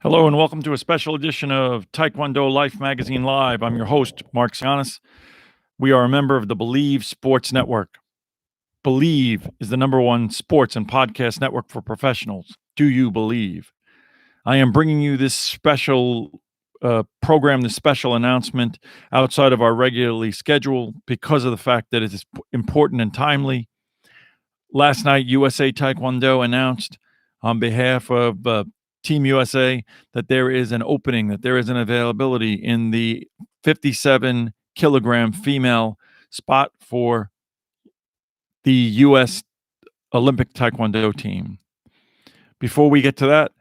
Hello and welcome to a special edition of Taekwondo Life Magazine Live. I'm your host, Mark Sianis. We are a member of the Believe Sports Network. Believe is the number one sports and podcast network for professionals. Do you believe? I am bringing you this special program, this special announcement outside of our regularly schedule because of the fact that it is important and timely. Last night, USA Taekwondo announced on behalf of Team USA that there is an opening, that there is an availability in the 57 kilogram female spot for the U.S. Olympic Taekwondo team. Before we get to that,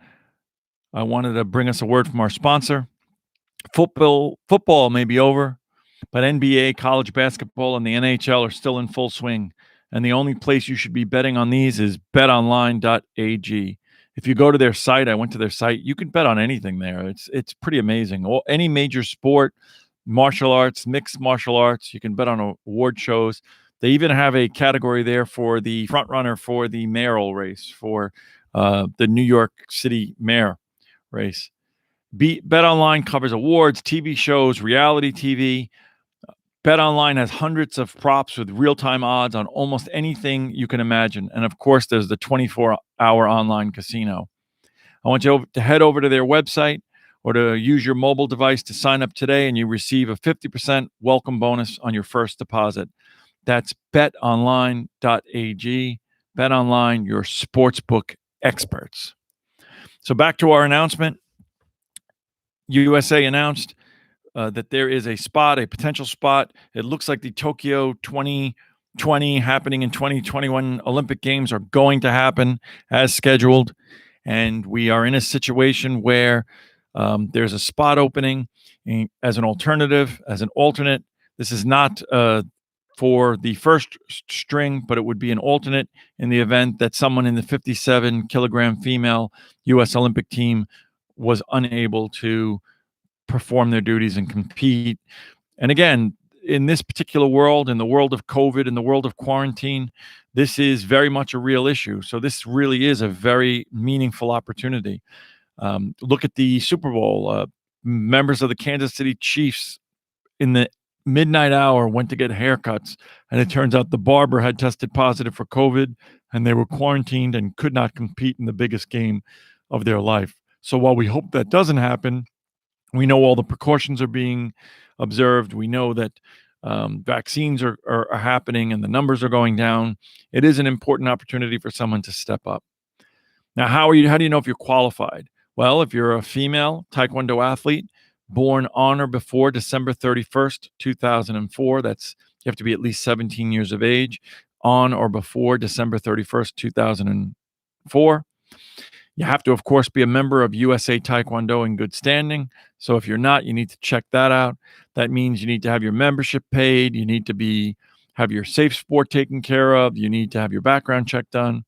I wanted to bring us a word from our sponsor. Football may be over, but NBA, college basketball, and the NHL are still in full swing. And the only place you should be betting on these is Betonline.ag. If you go to their site, I went to their site, you can bet on anything there. It's pretty amazing. Any major sport, martial arts, mixed martial arts, you can bet on award shows. They even have a category there for the front runner for the mayoral race, for the New York City mayor race. BetOnline covers awards, TV shows, reality TV. BetOnline has hundreds of props with real-time odds on almost anything you can imagine. And of course, there's the 24-hour online casino. I want you to head over to their website or to use your mobile device to sign up today, and you receive a 50% welcome bonus on your first deposit. That's betonline.ag. BetOnline, your sportsbook experts. So back to our announcement. USA announced that there is a potential spot. It looks like the Tokyo 2020 happening in 2021 Olympic Games are going to happen as scheduled. And we are in a situation where there's a spot opening as an alternative, as an alternate. This is not for the first string, but it would be an alternate in the event that someone in the 57 kilogram female U.S. Olympic team was unable to perform their duties and compete. And again, in this particular world, in the world of COVID, in the world of quarantine, this is very much a real issue. So this really is a very meaningful opportunity. Look at the Super Bowl. Members of the Kansas City Chiefs in the midnight hour went to get haircuts, and it turns out the barber had tested positive for COVID, and they were quarantined and could not compete in the biggest game of their life. So while we hope that doesn't happen, we know all the precautions are being observed. We know that vaccines are happening and the numbers are going down. It is an important opportunity for someone to step up. Now, how do you know if you're qualified? Well, if you're a female Taekwondo athlete born on or before December 31st, 2004, you have to be at least 17 years of age, on or before December 31st, 2004. You have to, of course, be a member of USA Taekwondo in good standing. So if you're not, you need to check that out. That means you need to have your membership paid. You need to have your safe sport taken care of. You need to have your background check done.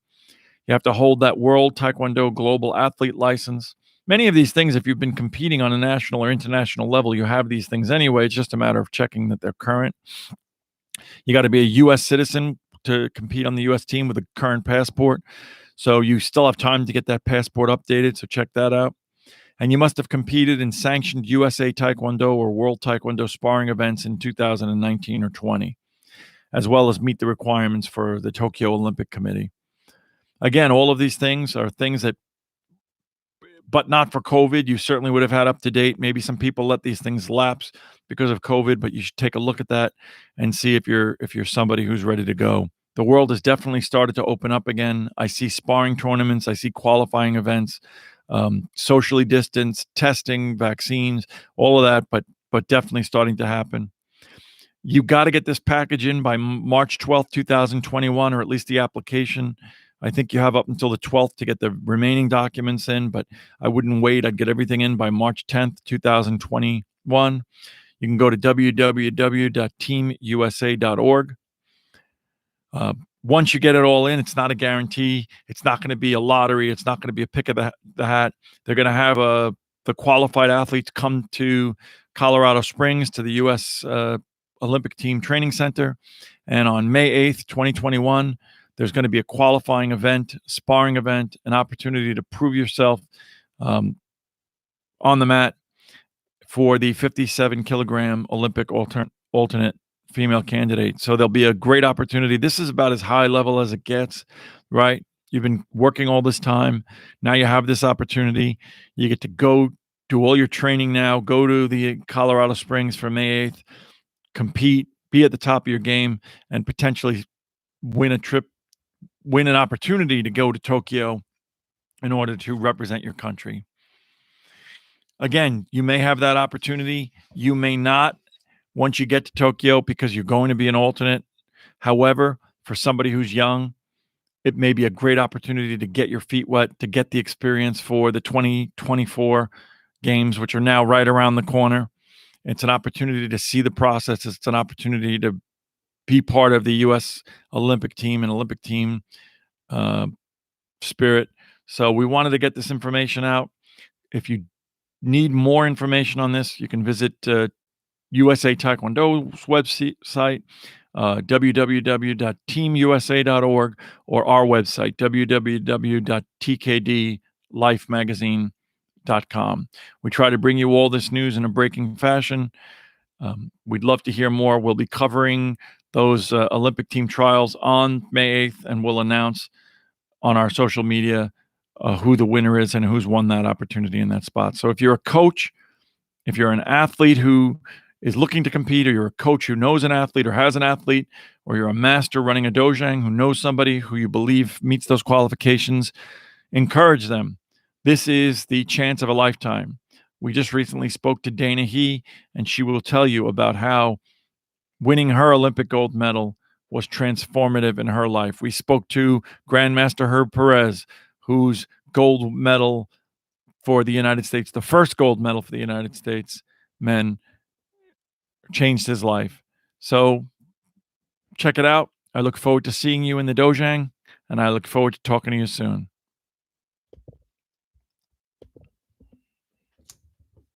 You have to hold that World Taekwondo Global Athlete license. Many of these things, if you've been competing on a national or international level, you have these things anyway. It's just a matter of checking that they're current. You got to be a U.S. citizen to compete on the U.S. team with a current passport. So you still have time to get that passport updated, so check that out. And you must have competed in sanctioned USA Taekwondo or World Taekwondo sparring events in 2019 or 20, as well as meet the requirements for the Tokyo Olympic Committee. Again, all of these things are things that, but not for COVID, you certainly would have had up to date. Maybe some people let these things lapse because of COVID, but you should take a look at that and see if you're somebody who's ready to go. The world has definitely started to open up again. I see sparring tournaments. I see qualifying events, socially distanced, testing, vaccines, all of that, but definitely starting to happen. You got to get this package in by March 12th, 2021, or at least the application. I think you have up until the 12th to get the remaining documents in, but I wouldn't wait. I'd get everything in by March 10th, 2021. You can go to www.teamusa.org. Once you get it all in, it's not a guarantee. It's not going to be a lottery. It's not going to be a pick of the hat. They're going to have the qualified athletes come to Colorado Springs to the U.S. Olympic Team Training Center. And on May 8th, 2021, there's going to be a qualifying event, sparring event, an opportunity to prove yourself. on the mat for the 57-kilogram Olympic alternate female candidate. So there'll be a great opportunity. This is about as high level as it gets, right? You've been working all this time. Now you have this opportunity. You get to go do all your training now, go to the Colorado Springs for May 8th, compete, be at the top of your game, and potentially win an opportunity to go to Tokyo in order to represent your country. Again, you may have that opportunity. You may not once you get to Tokyo because you're going to be an alternate. However, for somebody who's young, it may be a great opportunity to get your feet wet, to get the experience for the 2024 games, which are now right around the corner. It's an opportunity to see the process. It's an opportunity to be part of the U.S. Olympic team and Olympic team spirit. So we wanted to get this information out. If you need more information on this, you can visit USA Taekwondo's website, www.teamusa.org, or our website, www.tkdlifemagazine.com. We try to bring you all this news in a breaking fashion. We'd love to hear more. We'll be covering those Olympic team trials on May 8th, and we'll announce on our social media who the winner is and who's won that opportunity in that spot. So if you're a coach, if you're an athlete who is looking to compete, or you're a coach who knows an athlete or has an athlete, or you're a master running a dojang who knows somebody who you believe meets those qualifications, encourage them. This is the chance of a lifetime. We just recently spoke to Dana He, and she will tell you about how winning her Olympic gold medal was transformative in her life. We spoke to Grandmaster Herb Perez, whose gold medal for the United States, the first gold medal for the United States men, changed his life. So check it out. I look forward to seeing you in the dojang, and I look forward to talking to you soon.